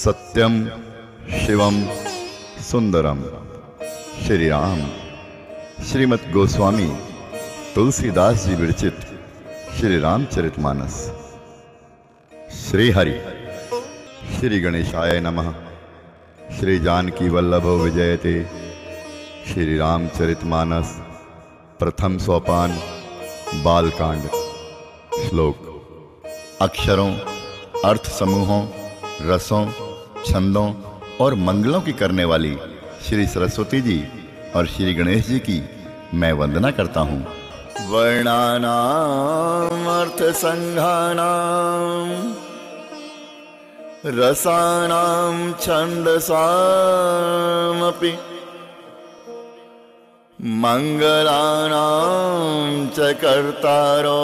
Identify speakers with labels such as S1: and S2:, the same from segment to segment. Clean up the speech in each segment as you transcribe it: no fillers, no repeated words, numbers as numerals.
S1: सत्यम शिवम सुंदरम श्री राम। श्रीमद् गोस्वामी तुलसीदास जी विरचित श्री रामचरितमानस। श्री हरि श्री गणेशाय नमः। श्री जानकी वल्लभो विजयते। श्री रामचरितमानस प्रथम सोपान बालकांड। श्लोक। अक्षरों, अर्थ समूहों, रसों, छंदों और मंगलों की करने वाली श्री सरस्वती जी और श्री गणेश जी की मैं वंदना करता हूँ। वर्णानाम अर्थ संघानाम रसानाम छंदसामपि मंगलानाम च कर्तारो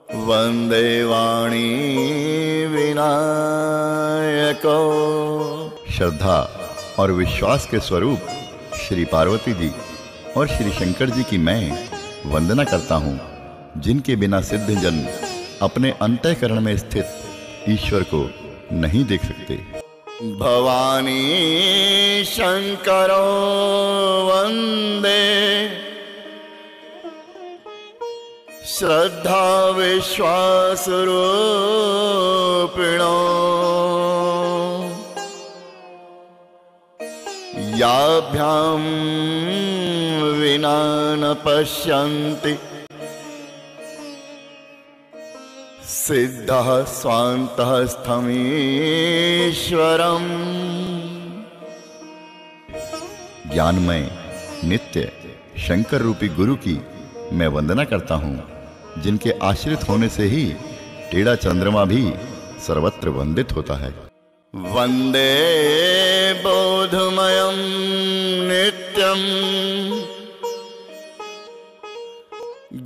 S1: वंदे वाणी विनायको। श्रद्धा और विश्वास के स्वरूप श्री पार्वती जी और श्री शंकर जी की मैं वंदना करता हूँ, जिनके बिना सिद्ध जन अपने अंतःकरण में स्थित ईश्वर को नहीं देख सकते। भवानी शंकरो वंदे श्रद्धा विश्वास रूपिणो याभ्यां विना न पश्यन्ति सिद्धः स्वान्तः स्थमीश्वरम्। ज्ञानमय नित्य शंकर रूपी गुरु की मैं वंदना करता हूँ, जिनके आश्रित होने से ही टेढ़ा चंद्रमा भी सर्वत्र वंदित होता है। वंदे बोधमयं नित्यं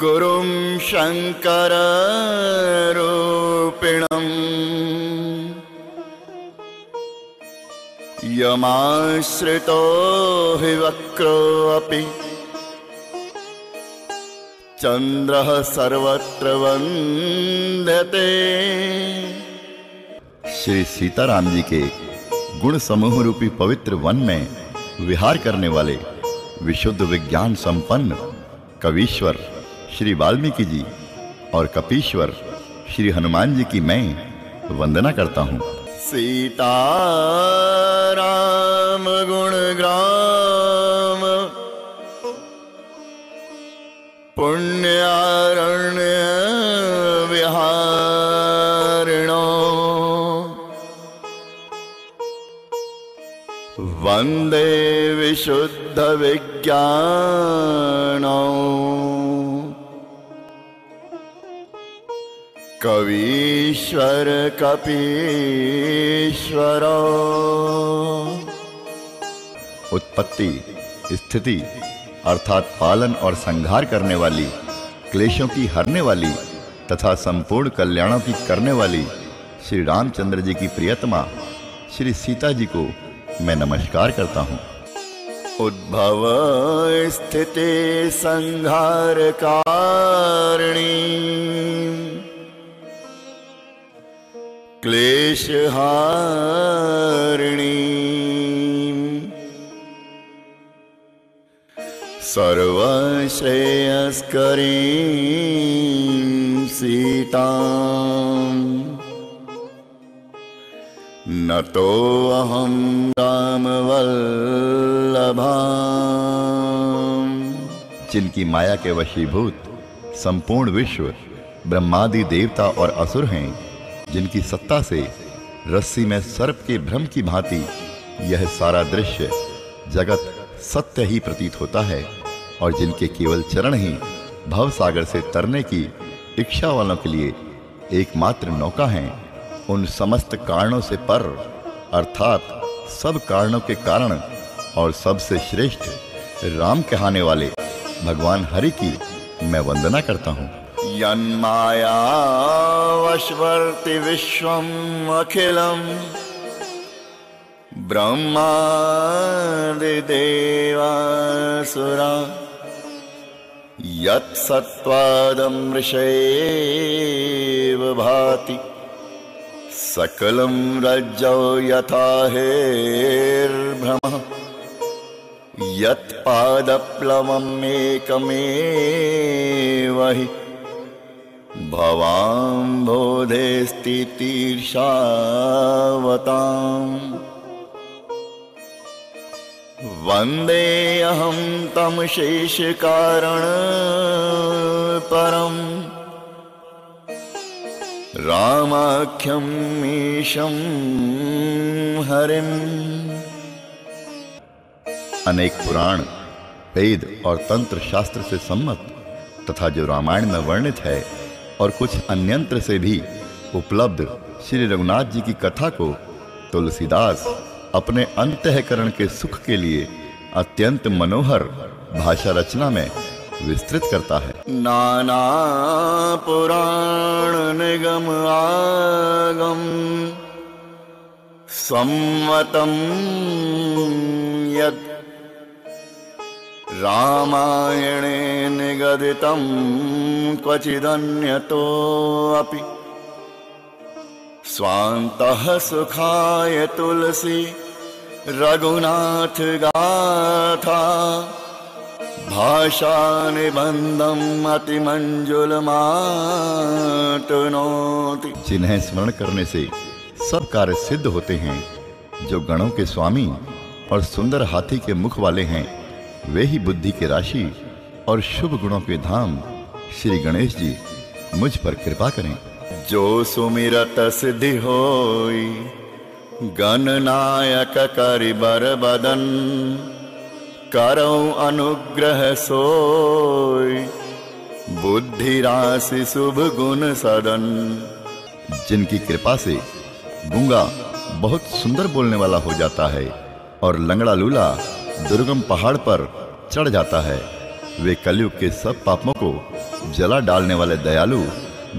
S1: गुरुं शंकर रूपिणम् यमाश्रितो हि वक्रोऽपि चंद्रः सर्वत्र वंदते। श्री सीताराम जी के गुण समूह रूपी पवित्र वन में विहार करने वाले विशुद्ध विज्ञान संपन्न कवीश्वर श्री वाल्मीकि जी और कपीश्वर श्री हनुमान जी की मैं वंदना करता हूँ। सीताराम गुणग्राम पुण्यारण्य विहारिणो वंदे विशुद्ध विज्ञानो कवीश्वर कपीश्वरो। उत्पत्ति, स्थिति अर्थात पालन और संहार करने वाली, क्लेशों की हरने वाली तथा संपूर्ण कल्याणों की करने वाली श्री रामचंद्र जी की प्रियतमा श्री सीता जी को मैं नमस्कार करता हूँ। उद्भव स्थिति संहार कारिणी क्लेशहारिणी सर्वश्रेयस्करीं सीताम् नतोऽहं रामवल्लभाम्। जिनकी माया के वशीभूत संपूर्ण विश्व ब्रह्मादि देवता और असुर हैं, जिनकी सत्ता से रस्सी में सर्प के भ्रम की भांति यह सारा दृश्य जगत सत्य ही प्रतीत होता है, और जिनके केवल चरण ही भव सागर से तरने की इच्छा वालों के लिए एकमात्र नौका हैं, उन समस्त कारणों से पर अर्थात सब कारणों के कारण और सबसे श्रेष्ठ राम कहने वाले भगवान हरि की मैं वंदना करता हूँ। यन्माया वशवर्ति विश्वम् अखिलम् ब्रह्मादि देवासुरा यत्सत्त्वादमृषैव भाति सकलं रज्जौ यथा हेर्भ्रमः यत्पादप्लवमेकमेव हि भवाम्भोधेस्तितीर्षावताम्। वन्देऽहं तं शेषकारणपरम् रामाख्यं मीशं हरिम्। अनेक पुराण, वेद और तंत्र शास्त्र से सम्मत तथा जो रामायण में वर्णित है और कुछ अन्यंत्र से भी उपलब्ध श्री रघुनाथ जी की कथा को तुलसीदास अपने अंतःकरण के सुख के लिए अत्यंत मनोहर भाषा रचना में विस्तृत करता है। नाना पुराण निगम आगम सम्मतम यद रामायणे निगदितं क्वचिदन्यतो अपि स्वान्तः सुखाय तुलसी रघुनाथ गाथा भाषा निबंधम अतिमंजुलमातनोति। जिन्हें स्मरण करने से सब कार्य सिद्ध होते हैं, जो गणों के स्वामी और सुंदर हाथी के मुख वाले हैं, वे ही बुद्धि के राशि और शुभ गुणों के धाम श्री गणेश जी मुझ पर कृपा करें। जो सुमिरत सिद्धि होई गणनायक करिबर बदन करौ अनुग्रह सोई बुद्धि राशि शुभ गुण सदन। जिनकी कृपा से गूंगा बहुत सुंदर बोलने वाला हो जाता है और लंगड़ा लूला दुर्गम पहाड़ पर चढ़ जाता है, वे कलयुग के सब पापों को जला डालने वाले दयालु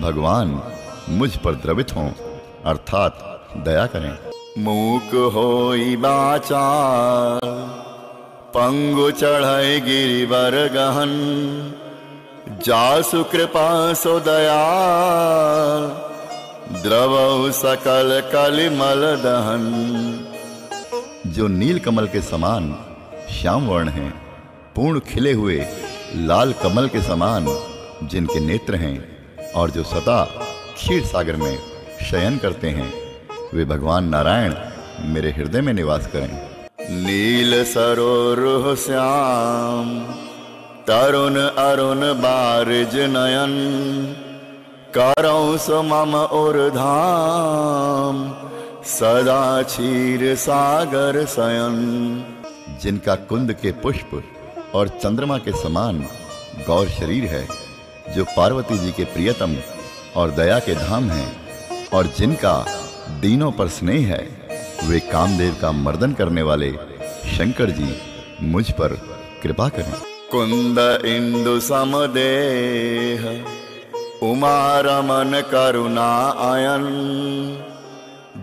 S1: भगवान मुझ पर द्रवित हों अर्थात दया करें। मूक होई बाचार पंगु चढ़ाई गिरिवर गहन जासु कृपा सो दया द्रवौ सकल कलिमल दहन। जो नील कमल के समान श्याम वर्ण हैं, पूर्ण खिले हुए लाल कमल के समान जिनके नेत्र हैं और जो सदा क्षीर सागर में शयन करते हैं, वे भगवान नारायण मेरे हृदय में निवास करें। नील सरोरुह श्याम तरुण अरुण बारिज नयन करौ सो मम उर्धाम सदा क्षीर सागर शयन। जिनका कुंद के पुष्प और चंद्रमा के समान गौर शरीर है, जो पार्वती जी के प्रियतम और दया के धाम हैं, और जिनका दीनों पर स्नेह है, वे कामदेव का मर्दन करने वाले शंकर जी मुझ पर कृपा करें। कुंद इंदु समदेह उमा रमन करुणा आयन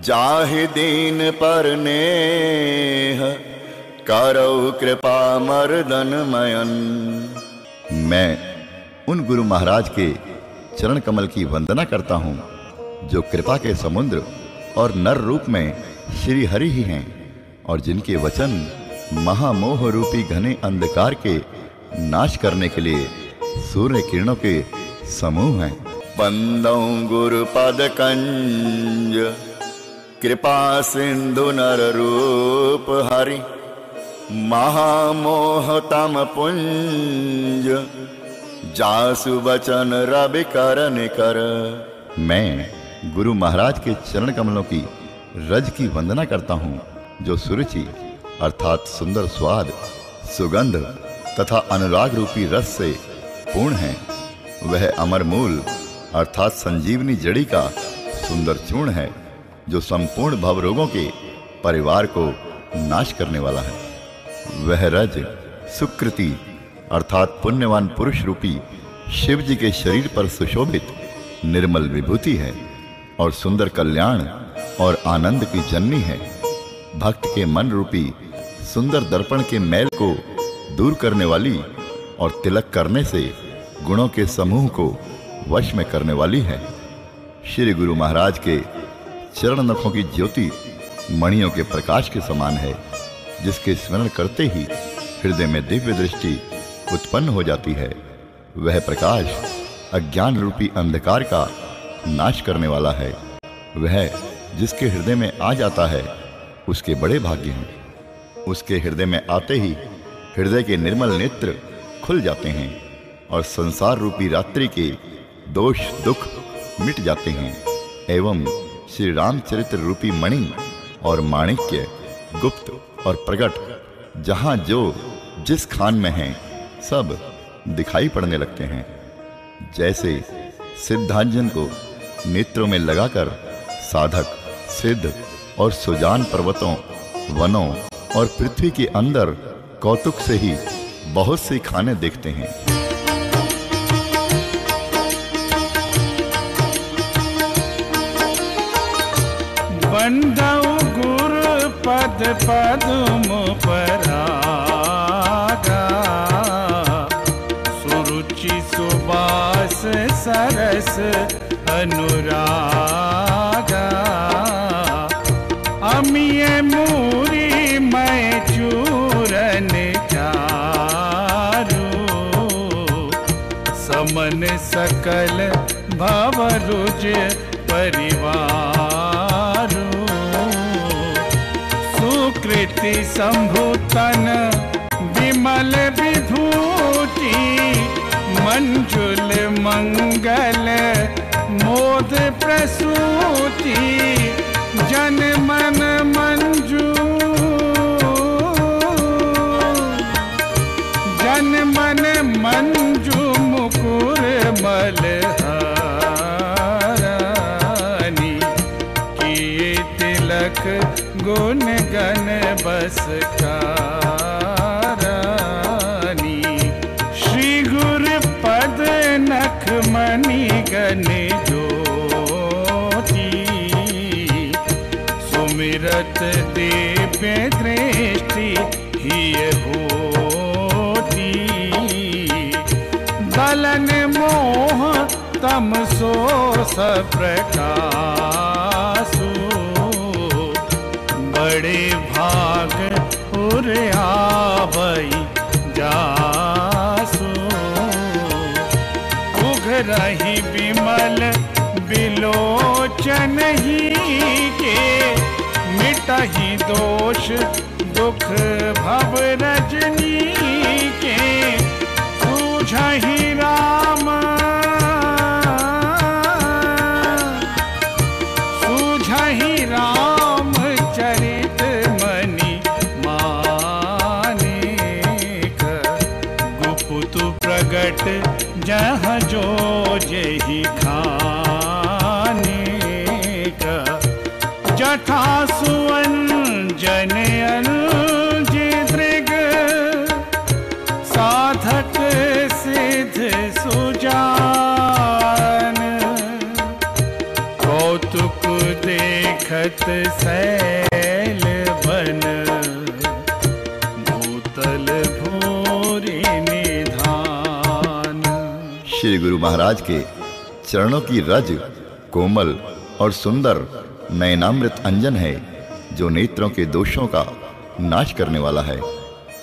S1: जाहि दीन पर नेह करौ कृपा मर्दन मयन। मैं उन गुरु महाराज के चरण कमल की वंदना करता हूँ, जो कृपा के समुद्र और नर रूप में श्री हरि ही हैं, और जिनके वचन महामोह रूपी घने अंधकार के नाश करने के लिए सूर्य किरणों के समूह हैं। बंदौ गुरु पद कंज कृपा सिंधु नर रूप हरि महामोह तम पुंज जासु बचन रवि कर निकर। मैं गुरु महाराज के चरण कमलों की रज की वंदना करता हूँ, जो सुरुचि अर्थात सुंदर स्वाद, सुगंध तथा अनुराग रूपी रस से पूर्ण है। वह अमर मूल अर्थात संजीवनी जड़ी का सुंदर चूर्ण है, जो संपूर्ण भवरोगों के परिवार को नाश करने वाला है। वह रज सुकृति अर्थात पुण्यवान पुरुष रूपी शिव जी के शरीर पर सुशोभित निर्मल विभूति है और सुंदर कल्याण और आनंद की जननी है। भक्त के मन रूपी सुंदर दर्पण के मैल को दूर करने वाली और तिलक करने से गुणों के समूह को वश में करने वाली है। श्री गुरु महाराज के चरण नखों की ज्योति मणियों के प्रकाश के समान है, जिसके स्मरण करते ही हृदय में दिव्य दृष्टि उत्पन्न हो जाती है। वह प्रकाश अज्ञान रूपी अंधकार का नाश करने वाला है। वह जिसके हृदय में आ जाता है उसके बड़े भाग्य हैं। उसके हृदय में आते ही हृदय के निर्मल नेत्र खुल जाते हैं और संसार रूपी रात्रि के दोष दुख मिट जाते हैं, एवं श्री रामचरित्र रूपी मणि और माणिक्य गुप्त और प्रकट जहाँ जो जिस खान में हैं सब दिखाई पड़ने लगते हैं। जैसे सिद्धांजन को नेत्रों में लगाकर साधक सिद्ध और सुजान पर्वतों, वनों और पृथ्वी के अंदर कौतुक से ही बहुत सी खाने देखते हैं।
S2: बंदौ गुरु पद पद्म परागा सुरुचि सुबास सरस अनुरागा अमिय मूरी मैं चूरन चारू समन सकल भवरुज परिवारू सुकृति संभूतन विमल विभूति मंजुल मंगल मोद प्रसूति जन मन मंजू जन मन मंजू मुकुर मलहारानी किए तिलक गुण गण बस कारणी श्री गुरु पद नख मणि गण ज्योति सुमिरत दिव्य दृष्टि हिय होती दलन मोह तम सो प्रकाशु बड़े भाग उर आवई जासु उघरहि विमल बिलोचन ही के मिटहि दोष दुख भव रजनी के सूझहि राम सूझहि राम चरित मणि मानिक गुप्त प्रगट जहाँ जो जेहि खानिक जथा सुअंजन अनुज दृग साधक सिद्ध सुजान कौतुक देखत सैल बन भूतल भूरि निधान।
S1: श्री गुरु महाराज के चरणों की रज कोमल और सुंदर नयनामृत अंजन है जो नेत्रों के दोषों का नाश करने वाला है।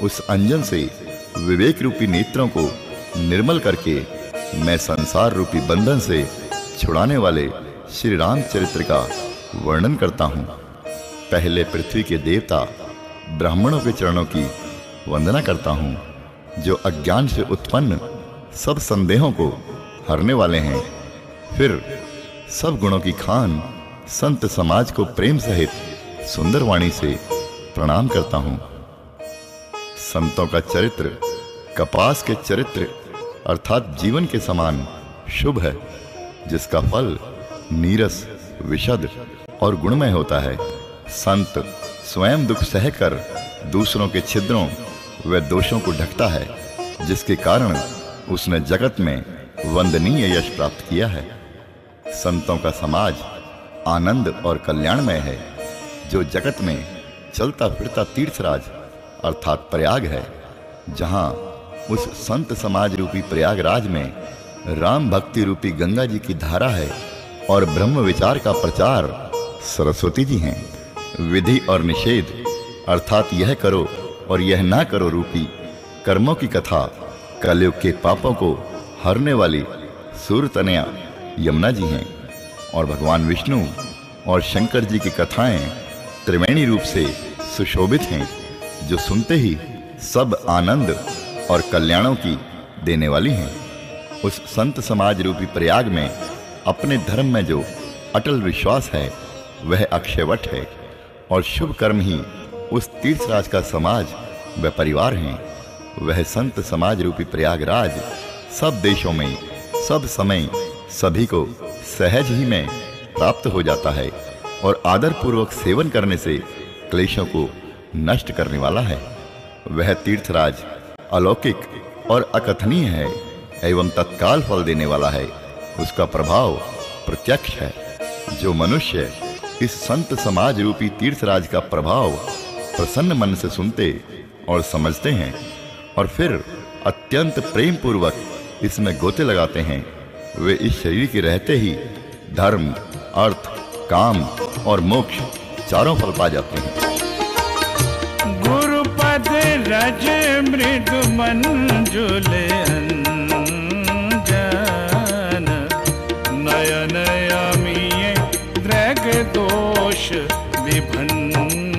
S1: उस अंजन से विवेक रूपी नेत्रों को निर्मल करके मैं संसार रूपी बंधन से छुड़ाने वाले श्री रामचरित्र का वर्णन करता हूँ। पहले पृथ्वी के देवता ब्राह्मणों के चरणों की वंदना करता हूँ, जो अज्ञान से उत्पन्न सब संदेहों को हरने वाले हैं। फिर सब गुणों की खान संत समाज को प्रेम सहित सुंदर वाणी से प्रणाम करता हूँ। संतों का चरित्र कपास के चरित्र अर्थात जीवन के समान शुभ है, जिसका फल नीरस, विशद और गुणमय होता है। संत स्वयं दुख सहकर दूसरों के छिद्रों व दोषों को ढकता है, जिसके कारण उसने जगत में वंदनीय यश प्राप्त किया है। संतों का समाज आनंद और कल्याणमय है, जो जगत में चलता फिरता तीर्थराज अर्थात प्रयाग है, जहां उस संत समाज रूपी प्रयागराज में राम भक्ति रूपी गंगा जी की धारा है और ब्रह्म विचार का प्रचार सरस्वती जी हैं। विधि और निषेध अर्थात यह करो और यह ना करो रूपी कर्मों की कथा कलयुग के पापों को हरने वाली सूरतनया यमुना जी हैं। और भगवान विष्णु और शंकर जी की कथाएं त्रिवेणी रूप से सुशोभित हैं, जो सुनते ही सब आनंद और कल्याणों की देने वाली हैं। उस संत समाज रूपी प्रयाग में अपने धर्म में जो अटल विश्वास है वह अक्षयवट है, और शुभ कर्म ही उस तीर्थराज का समाज व परिवार हैं। वह संत समाज रूपी प्रयागराज सब देशों में सब समय सभी को सहज ही में प्राप्त हो जाता है, और आदर पूर्वक सेवन करने से क्लेशों को नष्ट करने वाला है। वह तीर्थराज अलौकिक और अकथनीय है एवं तत्काल फल देने वाला है। उसका प्रभाव प्रत्यक्ष है। जो मनुष्य इस संत समाज रूपी तीर्थराज का प्रभाव प्रसन्न मन से सुनते और समझते हैं और फिर अत्यंत प्रेम पूर्वक इसमें गोते लगाते हैं, वे इस शरीर के रहते ही धर्म, अर्थ, काम और मोक्ष चारों फल पा जाते हैं।
S2: गुरुपद रज मृदु मंजुल अंजन नयन अमीय दृग दोष विभंजन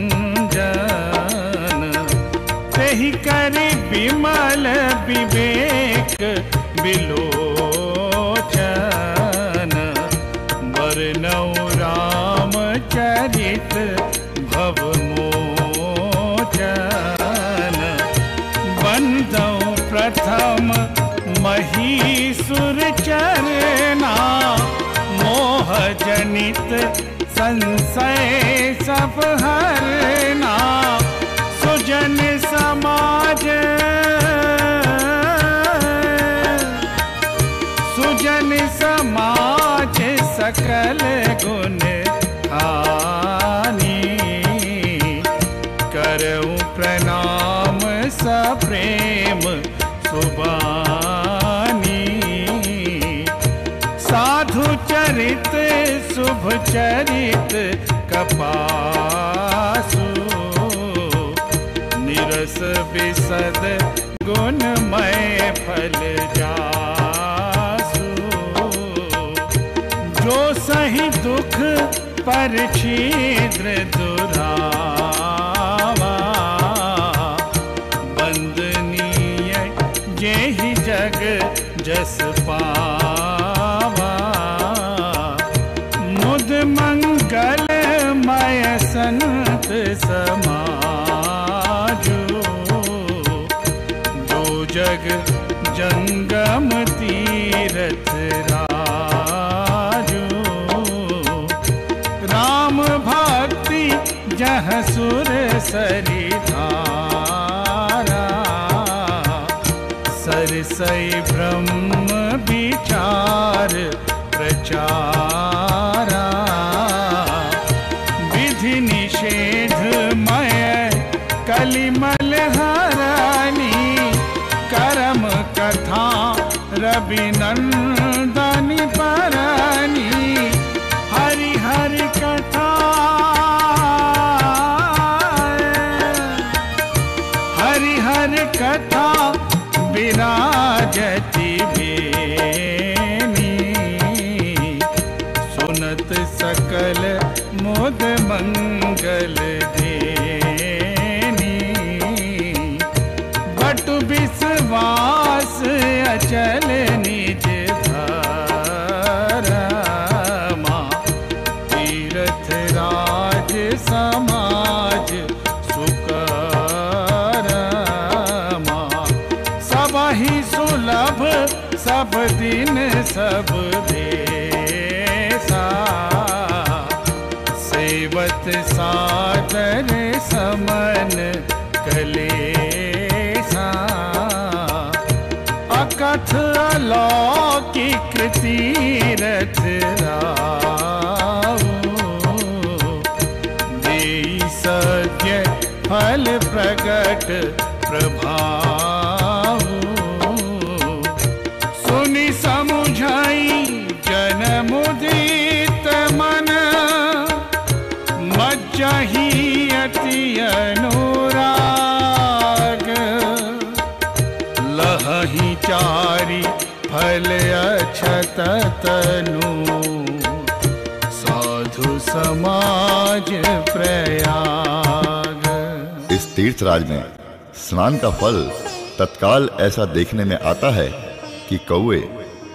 S2: तेहि करि विमल विवेक विलोचन वर्णौ रामचरित भवमोचन बंदौ प्रथम महीसुर चरना मोह जनित संशय सब हरना सुजन समाज सकल गुण हानि करऊं प्रणाम सप्रेम सुबानी साधु चरित शुभ चरित कपासु निरस विशद गुणमय फल जासु जो सही दुख पर छिद्र दुरावा बंदनीय जेहि जग जस पावा मुद मंगलमय संत समाजो जो जग जंगम तीरथ राजो राम भक्ति जह सुर सरिधारा सरसई ब्रह्म विचार प्रचारा विधि निषेध मय कलिमल हरानी करम कथा रविनंदनी परानी हरि हरि कथा मंगल देनी। बट विश्वास अचल निज धरमा, तीर्थ राज समाज सुकरमा। सबहि सुलभ सब दिन सब देसा, सेवत सादर समन कलेसा। अकथ अलौकिक तीरथ राऊ, देई सद्य फल प्रगट प्रभाऊ। सुनि समुझाई जन मुदित मन, मज्जहि अति अनुराग। लहहि चारि फल अछत तनु, साधु समाज प्रयाग।
S1: इस तीर्थराज में स्नान का फल तत्काल ऐसा देखने में आता है कि कौवे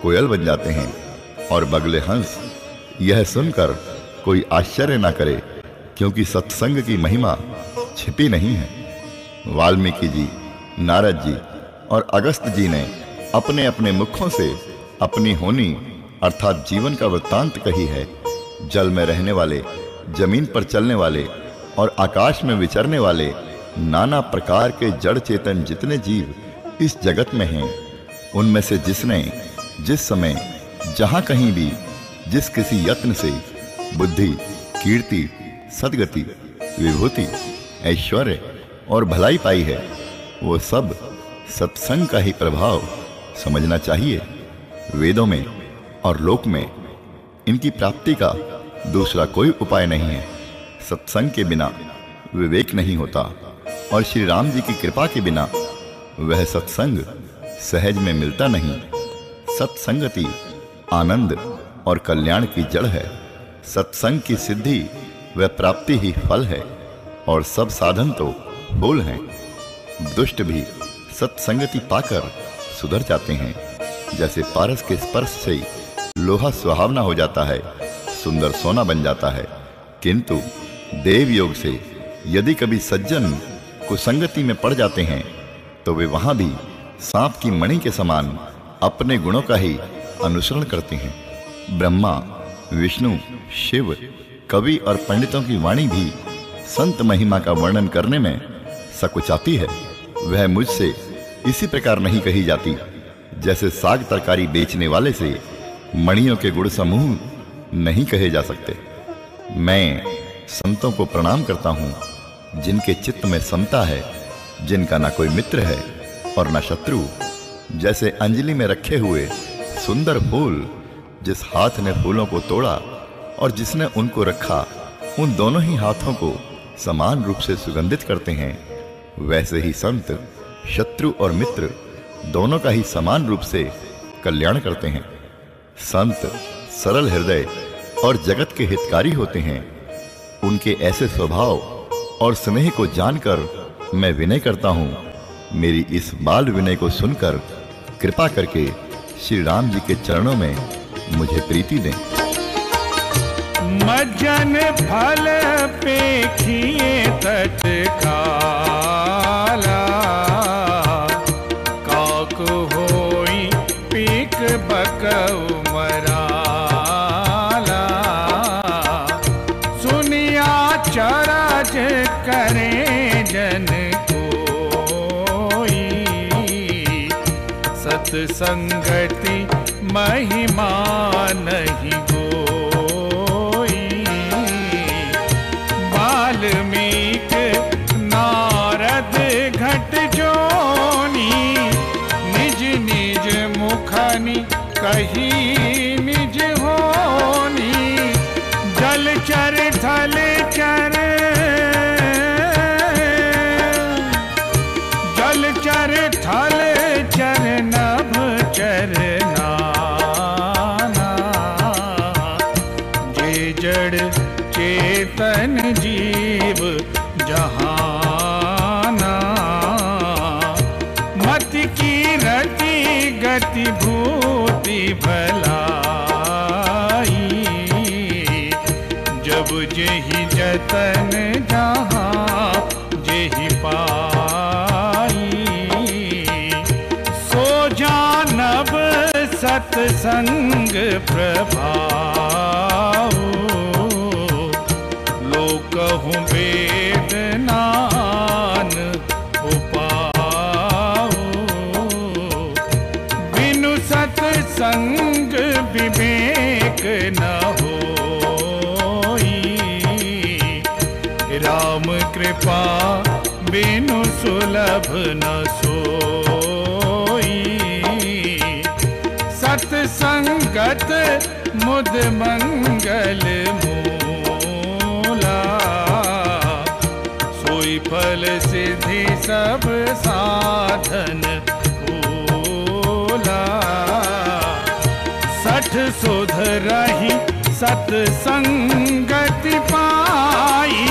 S1: कोयल बन जाते हैं और बगले हंस। यह सुनकर कोई आश्चर्य ना करे, क्योंकि सत्संग की महिमा छिपी नहीं है। वाल्मीकि जी, नारद जी और अगस्त जी ने अपने अपने मुखों से अपनी होनी अर्थात जीवन का वृत्तांत कही है। जल में रहने वाले, जमीन पर चलने वाले और आकाश में विचरने वाले नाना प्रकार के जड़ चेतन जितने जीव इस जगत में हैं, उनमें से जिसने जिस समय जहां कहीं भी जिस किसी यत्न से बुद्धि, कीर्ति, सद्गति, विभूति, ऐश्वर्य और भलाई पाई है, वो सब सत्संग का ही प्रभाव समझना चाहिए। वेदों में और लोक में इनकी प्राप्ति का दूसरा कोई उपाय नहीं है। सत्संग के बिना विवेक नहीं होता और श्री राम जी की कृपा के बिना वह सत्संग सहज में मिलता नहीं। सत्संगति आनंद और कल्याण की जड़ है। सत्संग की सिद्धि व प्राप्ति ही फल है और सब साधन तो फूल हैं। दुष्ट भी सत्संगति पाकर सुधर जाते हैं। जैसे पारस के स्पर्श से लोहा सुहावना हो जाता है, सुंदर सोना बन जाता है, किंतु देव योग से यदि कभी सज्जन कुसंगति में पड़ जाते हैं तो वे वहां भी सांप की मणि के समान अपने गुणों का ही अनुसरण करते हैं। ब्रह्मा, विष्णु, शिव, कवि और पंडितों की वाणी भी संत महिमा का वर्णन करने में सकुचाती है। वह मुझसे इसी प्रकार नहीं कही जाती जैसे साग तरकारी बेचने वाले से मणियों के गुण समूह नहीं कहे जा सकते। मैं संतों को प्रणाम करता हूँ, जिनके चित्त में समता है, जिनका ना कोई मित्र है और ना शत्रु। जैसे अंजलि में रखे हुए सुंदर फूल जिस हाथ ने फूलों को तोड़ा और जिसने उनको रखा, उन दोनों ही हाथों को समान रूप से सुगंधित करते हैं, वैसे ही संत शत्रु और मित्र दोनों का ही समान रूप से कल्याण करते हैं। संत सरल हृदय और जगत के हितकारी होते हैं। उनके ऐसे स्वभाव और स्नेह को जानकर मैं विनय करता हूँ। मेरी इस बाल विनय को सुनकर कृपा करके श्री राम जी के चरणों में मुझे प्रीति दें।
S2: मज्जन फल पेखिए तत्काला, काकु होई पीक बकऊ मराला। सुनिया चरज करे जन कोई, सत्संगति महिमा नहीं गोई। वाल्मीक नारद घट जोनी, निज निज मुखनि कही निज होनी। जलचर थलचर जलचर थलचर नभचर नाना। जे जड़ चे चेतन जीव जहाना। मति की रति गति भूति भलाई, जब जेहि जतन जहाँ जेहि पाई। सो जानब सत्संग प्रभाव, लोकहु वेद नान उपाओ। बिनु सत्संग विवेक न होई, राम कृपा बिनु सुलभ न सोई। सत्संगत मुद मंगल मूला, सोई फल सिद्धि सब साधन फूला। सठ सुध रही सत्संगति पाई,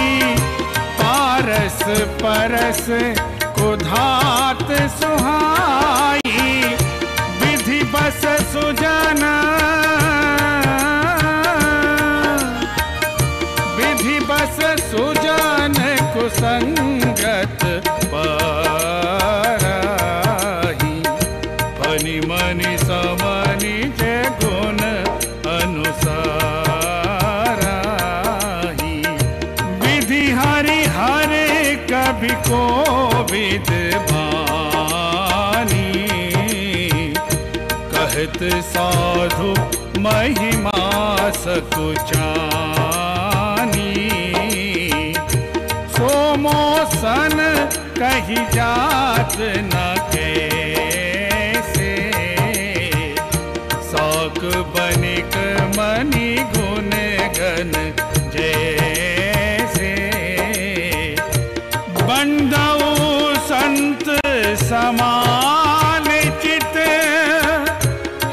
S2: पारस परस कुधात सुहाई। विधि बस सुजन, विधि बस सुजन कुसंगत पाराही। फनि मनि समनि जे गुण अनुसाराही। विधि हरि हर कभी को विद्वानी, कहत साधु महिमा सकुचानी। सोमोसन कही जात न कैसे, शौक बनिक मनि गुण गण जैसे। बंदौ संत समान चित,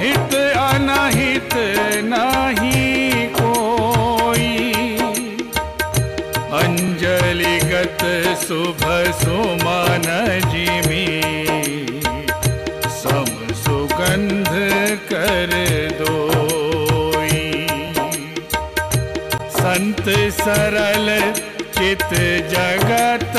S2: हित अनहित नहीं कोई। अंजलिगत शुभ सुमन जिमी, सम सुगंध कर दोई। संत सरल चित जगत